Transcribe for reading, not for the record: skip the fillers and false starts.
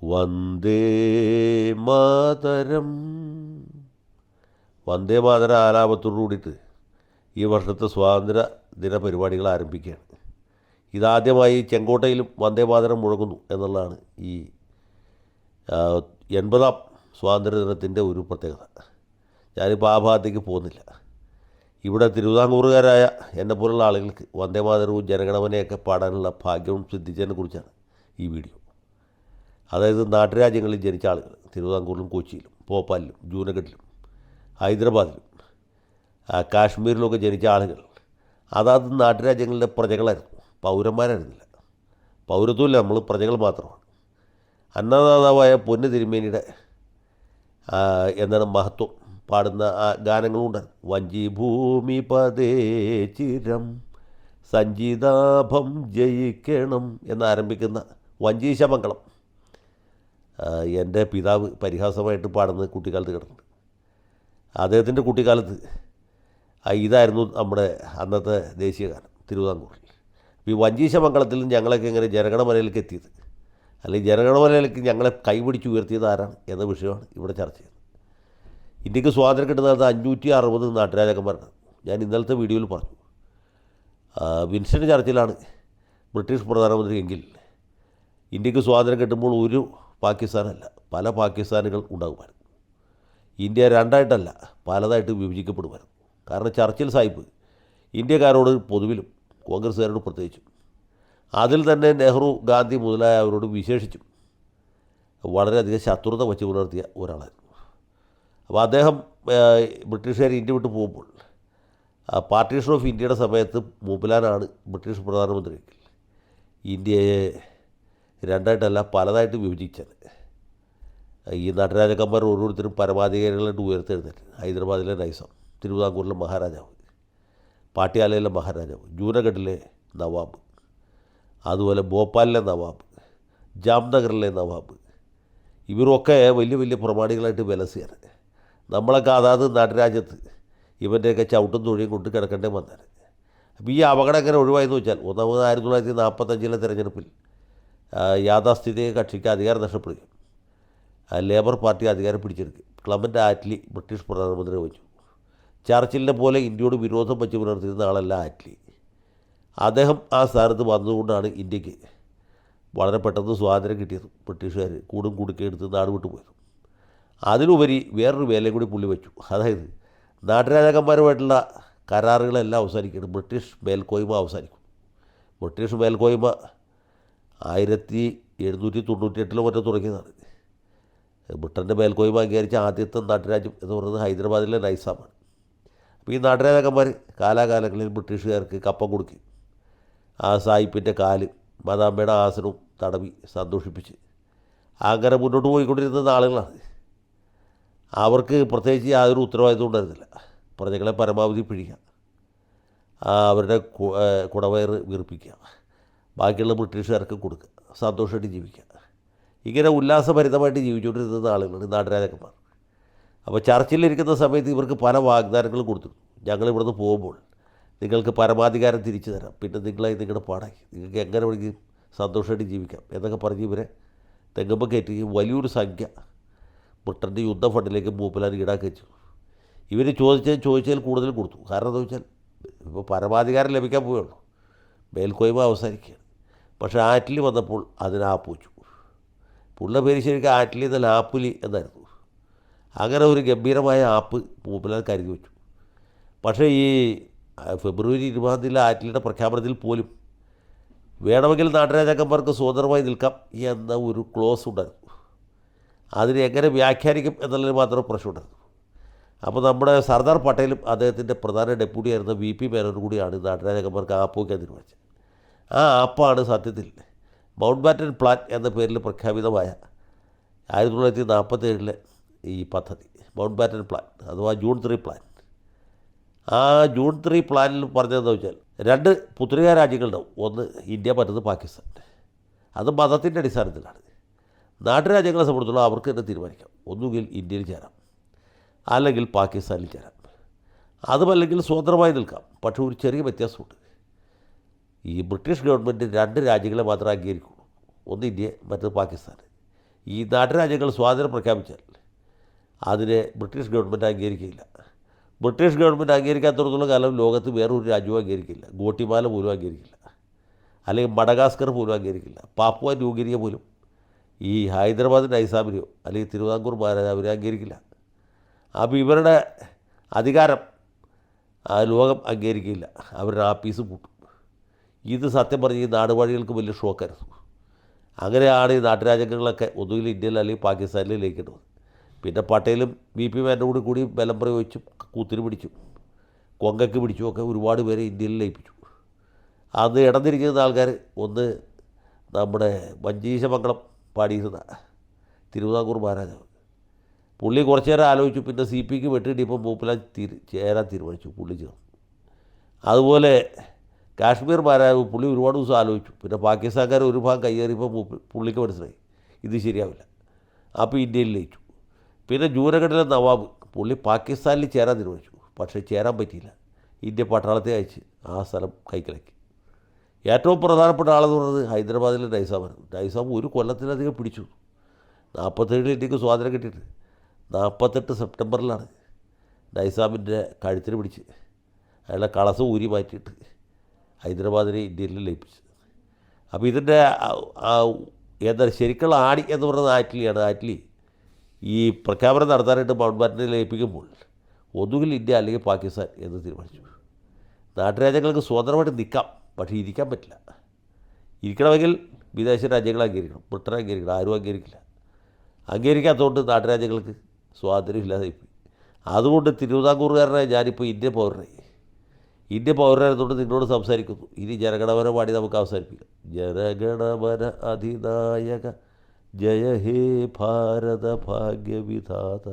വന്ദേ മാതരം. വന്ദേ മാതരം ആലാപത്തോടു കൂടിയിട്ട് ഈ വർഷത്തെ സ്വാതന്ത്ര്യ ദിന പരിപാടികൾ ആരംഭിക്കുകയാണ്. ഇതാദ്യമായി ചെങ്കോട്ടയിലും വന്ദേ മാതരം മുഴങ്ങുന്നു എന്നുള്ളതാണ് ഈ 80ാം സ്വാതന്ത്ര്യ ദിനത്തിൻ്റെ ഒരു പ്രത്യേകത. ഞാനിപ്പോൾ ആ ഭാഗത്തേക്ക് പോകുന്നില്ല. ഇവിടെ തിരുവിതാംകൂറുകാരായ എന്നെപ്പോലുള്ള ആളുകൾക്ക് വന്ദേ മാതരവും ജനഗണമനയൊക്കെ പാടാനുള്ള ഭാഗ്യവും സിദ്ധിച്ചതിനെ കുറിച്ചാണ് ഈ വീഡിയോ. അതായത് നാട്ടുരാജ്യങ്ങളിൽ ജനിച്ച ആളുകൾ, തിരുവിതാംകൂറിലും കൊച്ചിയിലും ഭോപ്പാലിലും ജൂനഗഡിലും ഹൈദരാബാദിലും കാശ്മീരിലുമൊക്കെ ജനിച്ച ആളുകൾ അതാത് നാട്ടുരാജ്യങ്ങളിലെ പ്രജകളായിരുന്നു, പൗരന്മാരായിരുന്നില്ല. പൗരത്വമില്ല, നമ്മൾ പ്രജകൾ മാത്രമാണ്. അന്നദാതാവായ പൊന്നു തിരുമേനിയുടെ എന്താണ് മഹത്വം പാടുന്ന ആ ഗാനങ്ങളും ഉണ്ടായിരുന്നു. വഞ്ചി ഭൂമി പതേ ചിരം സഞ്ചിതാഭം ജയിക്കണം എന്നാരംഭിക്കുന്ന വഞ്ചീശമംഗളം എൻ്റെ പിതാവ് പരിഹാസമായിട്ട് പാടുന്നത് കുട്ടിക്കാലത്ത് കിടന്നുണ്ട്. അദ്ദേഹത്തിൻ്റെ കുട്ടിക്കാലത്ത് ഇതായിരുന്നു നമ്മുടെ അന്നത്തെ ദേശീയ ഗാനം തിരുവിതാംകൂറിൽ. ഈ വഞ്ചീശമംഗളത്തിൽ ഞങ്ങളൊക്കെ എങ്ങനെ ജനഗണമനയിലേക്ക് എത്തിയത്, അല്ലെങ്കിൽ ജനഗണമനയിലേക്ക് ഞങ്ങളെ കൈപിടിച്ച് ഉയർത്തിയത് ആരാണ് എന്ന വിഷയമാണ് ഇവിടെ ചർച്ച ചെയ്യുന്നത്. ഇന്ത്യക്ക് സ്വാതന്ത്ര്യം കിട്ടുന്ന കാലത്ത് 560 നാട്ടുരാജാക്കന്മാരാണ്. ഞാൻ ഇന്നലത്തെ വീഡിയോയിൽ പറഞ്ഞു. വിൻസ്റ്റൺ ചർച്ചിലാണ് ബ്രിട്ടീഷ് പ്രധാനമന്ത്രി എങ്കിൽ ഇന്ത്യക്ക് സ്വാതന്ത്ര്യം കിട്ടുമ്പോൾ ഒരു പാകിസ്ഥാനല്ല, പല പാകിസ്ഥാനുകൾ ഉണ്ടാകുമായിരുന്നു. ഇന്ത്യ രണ്ടായിട്ടല്ല, പലതായിട്ട് വിഭജിക്കപ്പെടുമായിരുന്നു. കാരണം ചർച്ചിൽ സാഹിബ് ഇന്ത്യക്കാരോട് പൊതുവിലും കോൺഗ്രസ്സുകാരോട് പ്രത്യേകിച്ചും, അതിൽ തന്നെ നെഹ്റു, ഗാന്ധി മുതലായവരോട് വിശേഷിച്ചും വളരെയധികം ശത്രുത വച്ച് പുലർത്തിയ ഒരാളായിരുന്നു. അപ്പോൾ അദ്ദേഹം ബ്രിട്ടീഷുകാർ ഇന്ത്യ വിട്ട് പോകുമ്പോൾ പാർട്ടീഷൻ ഓഫ് ഇന്ത്യയുടെ സമയത്ത് മൂപ്പിലാനാണ് ബ്രിട്ടീഷ് പ്രധാനമന്ത്രിയെങ്കിൽ ഇന്ത്യയെ രണ്ടായിട്ടല്ല പലതായിട്ട് വിഭജിച്ചത്. ഈ നാട്ടുരാജാക്കന്മാർ ഓരോരുത്തരും പരമാധികാരികളായിട്ട് ഉയർത്തെഴുന്നേറ്റ്. ഹൈദരാബാദിലെ നൈസാം, തിരുവിതാംകൂറിലെ മഹാരാജാവ്, പാട്യാലയിലെ മഹാരാജാവ്, ജൂനഗഡിലെ നവാബ്, അതുപോലെ ഭോപ്പാലിലെ നവാബ്, ജാംനഗറിലെ നവാബ്, ഇവരൊക്കെ വലിയ വലിയ പ്രമാണികളായിട്ട് വിലസിയാണ്. നമ്മളൊക്കെ അതാത് നാട്ടുരാജ്യത്ത് ഇവൻ്റെയൊക്കെ ചവിട്ടും തൊഴിയും കൊണ്ട് കിടക്കേണ്ടേ വന്നാൽ. അപ്പോൾ ഈ അപകടം എങ്ങനെ ഒഴിവായെന്ന് വെച്ചാൽ, ഒന്നാമത് 1945 തിരഞ്ഞെടുപ്പിൽ യാഥാസ്ഥിതിക കക്ഷിക്ക് അധികാരം നഷ്ടപ്പെടുകയും ലേബർ പാർട്ടി അധികാരം പിടിച്ചെടുക്കും. ക്ലമൻ്റ് ആറ്റ്ലി ബ്രിട്ടീഷ് പ്രധാനമന്ത്രി വഹിച്ചു. ചർച്ചിലിനെ പോലെ ഇന്ത്യയോട് വിരോധം വച്ച് പുലർത്തിയിരുന്ന ആളല്ല ആറ്റ്ലി. അദ്ദേഹം ആ സ്ഥാനത്ത് വന്നതുകൊണ്ടാണ് ഇന്ത്യക്ക് വളരെ പെട്ടെന്ന് സ്വാതന്ത്ര്യം കിട്ടിയത്. ബ്രിട്ടീഷുകാർ കൂടും കുടുക്കെടുത്ത് നാട് വിട്ടു പോയത്. അതിലുപരി വേറൊരു വേലയും കൂടി പുള്ളി വെച്ചു. അതായത് നാട്ടുരാജാക്കന്മാരുമായിട്ടുള്ള കരാറുകളെല്ലാം അവസാനിക്കുകയാണ്. ബ്രിട്ടീഷ് മേൽക്കോയ്മ അവസാനിക്കും. ബ്രിട്ടീഷ് മേൽക്കോയ്മ 1798 മറ്റോ തുടങ്ങിയതാണ്. ബ്രിട്ടൻ്റെ മേൽക്കോയ്മ അംഗീകരിച്ച ആദ്യത്തെ നാട്ടുരാജ്യം എന്ന് പറയുന്നത് ഹൈദരാബാദിലെ നൈസാമാണ്. അപ്പോൾ ഈ നാട്ടുരാജാക്കന്മാർ കാലാകാലങ്ങളിൽ ബ്രിട്ടീഷുകാർക്ക് കപ്പം കൊടുക്കുകയും ആ സായിപ്പിൻ്റെ കാല് മദാമ്മയുടെ ആസനവും തടവി സന്തോഷിപ്പിച്ച് അങ്ങനെ മുന്നോട്ട് പോയിക്കൊണ്ടിരുന്ന ആളുകളാണ്. അവർക്ക് പ്രത്യേകിച്ച് യാതൊരു ഉത്തരവാദിത്വം ഉണ്ടായിരുന്നില്ല. പ്രജകളെ പരമാവധി പിഴിയുക, അവരുടെ കുടവയറ് വീർപ്പിക്കുക, ബാക്കിയുള്ള ബ്രിട്ടീഷുകാർക്ക് കൊടുക്കുക, സന്തോഷമായിട്ട് ജീവിക്കുക. ഇങ്ങനെ ഉല്ലാസഭരിതമായിട്ട് ജീവിച്ചുകൊണ്ടിരുന്ന ആളുകളാണ് നാട്ടുരാജാക്കന്മാർ. അപ്പോൾ ചർച്ചിലിരിക്കുന്ന സമയത്ത് ഇവർക്ക് പല വാഗ്ദാനങ്ങളും കൊടുത്തിരുന്നു. ഞങ്ങളിവിടുന്ന് പോകുമ്പോൾ നിങ്ങൾക്ക് പരമാധികാരം തിരിച്ചു തരാം, പിന്നെ നിങ്ങളുടെ പാടായി നിങ്ങൾക്ക് എങ്ങനെ വേണമെങ്കിലും സന്തോഷമായിട്ട് ജീവിക്കാം എന്നൊക്കെ പറഞ്ഞ് ഇവരെ തെങ്ങുമ്പോൾ കയറ്റുകയും വലിയൊരു സംഖ്യ ബ്രിട്ടൻ്റെ യുദ്ധ ഫണ്ടിലേക്ക് മൂപ്പിലാൻ ഈടാക്കി വെച്ചു. ഇവർ ചോദിച്ചതിൽ കൂടുതൽ കൊടുത്തു. കാരണം എന്താ വെച്ചാൽ ഇപ്പോൾ പരമാധികാരം ലഭിക്കാൻ പോവുകയുള്ളൂ, മേൽക്കോയ്മ അവസാനിക്കുകയാണ്. പക്ഷേ ആറ്റ്ലി വന്നപ്പോൾ അതിന് ആപ്പ് വെച്ചു. പുള്ള പേര് ശരിക്കും ആറ്റ്ലി എന്നല്ല, ആപ്പുലി എന്നായിരുന്നു. അങ്ങനെ ഒരു ഗംഭീരമായ ആപ്പ് മൂപ്പിലാൻ കരുതി വെച്ചു. പക്ഷേ ഈ ഫെബ്രുവരി 20 ആറ്റ്ലിയുടെ പ്രഖ്യാപനത്തിൽ പോലും വേണമെങ്കിൽ നാട്ടുരാജാക്കന്മാർക്ക് സ്വതന്ത്രമായി നിൽക്കാം എന്ന ഒരു ക്ലോസ് ഉണ്ടായിരുന്നു. അതിനെ എങ്ങനെ വ്യാഖ്യാനിക്കും എന്നുള്ളതിന് മാത്രം പ്രശ്നമുണ്ടായിരുന്നു. അപ്പോൾ നമ്മുടെ സർദാർ പട്ടേലും അദ്ദേഹത്തിൻ്റെ പ്രധാന ഡെപ്യൂട്ടി ആയിരുന്ന VP മേനോനും കൂടിയാണ് നാട്ടുരാജാക്കന്മാർക്ക് ആപ്പ് വയ്ക്കാൻ തീരുമാനിച്ചത്. ആ ആപ്പാണ് സത്യത്തിൽ മൗണ്ട് ബാറ്റൻ പ്ലാൻ എന്ന പേരിൽ പ്രഖ്യാപിതമായ 1947 ഈ പദ്ധതി, മൗണ്ട് ബാറ്റൻ പ്ലാൻ അഥവാ ജൂൺ 3 പ്ലാൻ. ആ ജൂൺ 3 പ്ലാനിൽ പറഞ്ഞതെന്ന് വെച്ചാൽ 2 പുത്രിക രാജ്യങ്ങളുണ്ടാവും. ഒന്ന് ഇന്ത്യ, മറ്റൊന്ന് പാകിസ്ഥാൻ. അത് മതത്തിൻ്റെ അടിസ്ഥാനത്തിലാണ്. നാട്ടുരാജ്യങ്ങളെ സംബന്ധിച്ചുള്ള അവർക്ക് തന്നെ തീരുമാനിക്കാം. ഒന്നുകിൽ ഇന്ത്യയിൽ ചേരാം, അല്ലെങ്കിൽ പാകിസ്ഥാനിൽ ചേരാം. അതുമല്ലെങ്കിൽ സ്വതന്ത്രമായി നിൽക്കാം. പക്ഷേ ഒരു ചെറിയ വ്യത്യാസമുണ്ട്. ഈ ബ്രിട്ടീഷ് ഗവൺമെൻറ് 2 രാജ്യങ്ങളെ മാത്രമേ അംഗീകരിക്കുള്ളൂ. ഒന്ന് ഇന്ത്യ, മറ്റൊന്ന് പാകിസ്ഥാൻ. ഈ നാട്ടുരാജ്യങ്ങൾ സ്വാതന്ത്ര്യം പ്രഖ്യാപിച്ചാൽ അതിനെ ബ്രിട്ടീഷ് ഗവൺമെൻറ് അംഗീകരിക്കില്ല. ബ്രിട്ടീഷ് ഗവൺമെൻറ് അംഗീകരിക്കാത്തിടത്തോളം കാലം ലോകത്ത് വേറൊരു രാജ്യവും അംഗീകരിക്കില്ല. ഗോട്ടിമാല പോലും അംഗീകരിക്കില്ല, അല്ലെങ്കിൽ മഡഗാസ്കർ പോലും അംഗീകരിക്കില്ല. പാപ്പുവ ന്യൂഗിനിയ പോലും ഈ ഹൈദരാബാദ് നൈസാമിനെയോ അല്ലെങ്കിൽ തിരുവിതാംകൂർ മഹാരാജാവിനെ അംഗീകരിക്കില്ല. അപ്പോൾ ഇവരുടെ അധികാരം ലോകം അംഗീകരിക്കില്ല, അവരുടെ ആപ്പീസ് പൂട്ടും. ഇത് സത്യം പറഞ്ഞ് ഈ നാടുവാഴികൾക്ക് വലിയ ഷോക്കായിരുന്നു. അങ്ങനെയാണ് ഈ നാട്ടുരാജ്യങ്ങളൊക്കെ ഒന്നുകിൽ ഇന്ത്യയിൽ അല്ലെങ്കിൽ പാകിസ്ഥാനിൽ ലയിക്കേണ്ടത്. പിന്നെ പട്ടേലും BP മാൻ്റെ കൂടി ബലം പ്രയോഗിച്ചും കൂത്തിന് പിടിച്ചും കൊങ്കയ്ക്ക് പിടിച്ചും ഒക്കെ ഒരുപാട് പേരെ ഇന്ത്യയിൽ ലയിപ്പിച്ചു. അന്ന് ഇടംതിരിക്കുന്ന ആൾക്കാർ ഒന്ന് നമ്മുടെ മഞ്ചീശമംഗളം പാടിയിരുന്ന തിരുവിതാംകൂർ മഹാരാജാവ്, പുള്ളി കുറച്ച് നേരം ആലോചിച്ചു. പിന്നെ CPക്ക് വെട്ടിയിട്ടിപ്പോൾ മൂപ്പിലാൻ ചേരാൻ തീരുമാനിച്ചു, പുള്ളി ചേർന്നു. അതുപോലെ കാശ്മീർ മഹാരാജാവ്, പുള്ളി ഒരുപാട് ദിവസം ആലോചിച്ചു. പിന്നെ പാകിസ്ഥാൻകാർ ഒരു ഭാഗം കയ്യേറിയപ്പോൾ പുള്ളിക്ക് മനസ്സിലായി ഇത് ശരിയാവില്ല. അപ്പോൾ ഇന്ത്യയിൽ ലയിച്ചു. പിന്നെ ജൂനഗഡിലെ നവാബ്, പുള്ളി പാകിസ്ഥാനിൽ ചേരാൻ തീരുമാനിച്ചു. പക്ഷേ ചേരാൻ പറ്റിയില്ല. ഇന്ത്യ പട്ടാളത്തെ അയച്ച് ആ സ്ഥലം കൈക്കലാക്കി. ഏറ്റവും പ്രധാനപ്പെട്ട ആളെന്ന് പറയുന്നത് ഹൈദരാബാദിലെ നൈസാമായിരുന്നു. നൈസാം ഒരു കൊല്ലത്തിലധികം പിടിച്ചു. 47 ഇന്ത്യക്ക് സ്വാതന്ത്ര്യം കിട്ടിയിട്ട് 48 സെപ്റ്റംബറിലാണ് നൈസാമിൻ്റെ കഴുത്തിന് പിടിച്ച് അയാളെ കളസം ഊരി മാറ്റിയിട്ട് ഹൈദരാബാദിനെ ഇന്ത്യയിൽ ലയിപ്പിച്ചത്. അപ്പോൾ ഇതിൻ്റെ എന്താ ശരിക്കുള്ള ആണി എന്ന് പറയുന്നത് ആറ്റ്ലിയാണ്. ആറ്റ്ലി ഈ പ്രഖ്യാപനം നടത്താനായിട്ട് മൗണ്ട് ബാറ്റനെ ലയിപ്പിക്കുമ്പോൾ ഒന്നുകിൽ ഇന്ത്യ അല്ലെങ്കിൽ പാകിസ്ഥാൻ എന്ന് തീരുമാനിച്ചു. നാട്ടുരാജ്യങ്ങൾക്ക് സ്വതന്ത്രമായിട്ട് നിൽക്കാം, പക്ഷേ ഇരിക്കാൻ പറ്റില്ല. ഇരിക്കണമെങ്കിൽ വിദേശ രാജ്യങ്ങൾ അംഗീകരിക്കണം, ബ്രിട്ടൻ അംഗീകരിക്കണം, ആരും അംഗീകരിക്കില്ല. അംഗീകരിക്കാത്തതുകൊണ്ട് നാട്ടുരാജ്യങ്ങൾക്ക് സ്വാതന്ത്ര്യം ഇല്ലാതായിപ്പോയി. അതുകൊണ്ട് തിരുവിതാംകൂറുകാരനായി ഞാനിപ്പോൾ ഇന്ത്യൻ പൗരനായതുകൊണ്ട് നിങ്ങളോട് സംസാരിക്കുന്നു. ഇനി ജനഗണമന പാടി നമുക്ക് അവസാനിപ്പിക്കാം. ജനഗണമന അധിനായക ജയ ഹേ ഭാരത ഭാഗ്യവിധാത.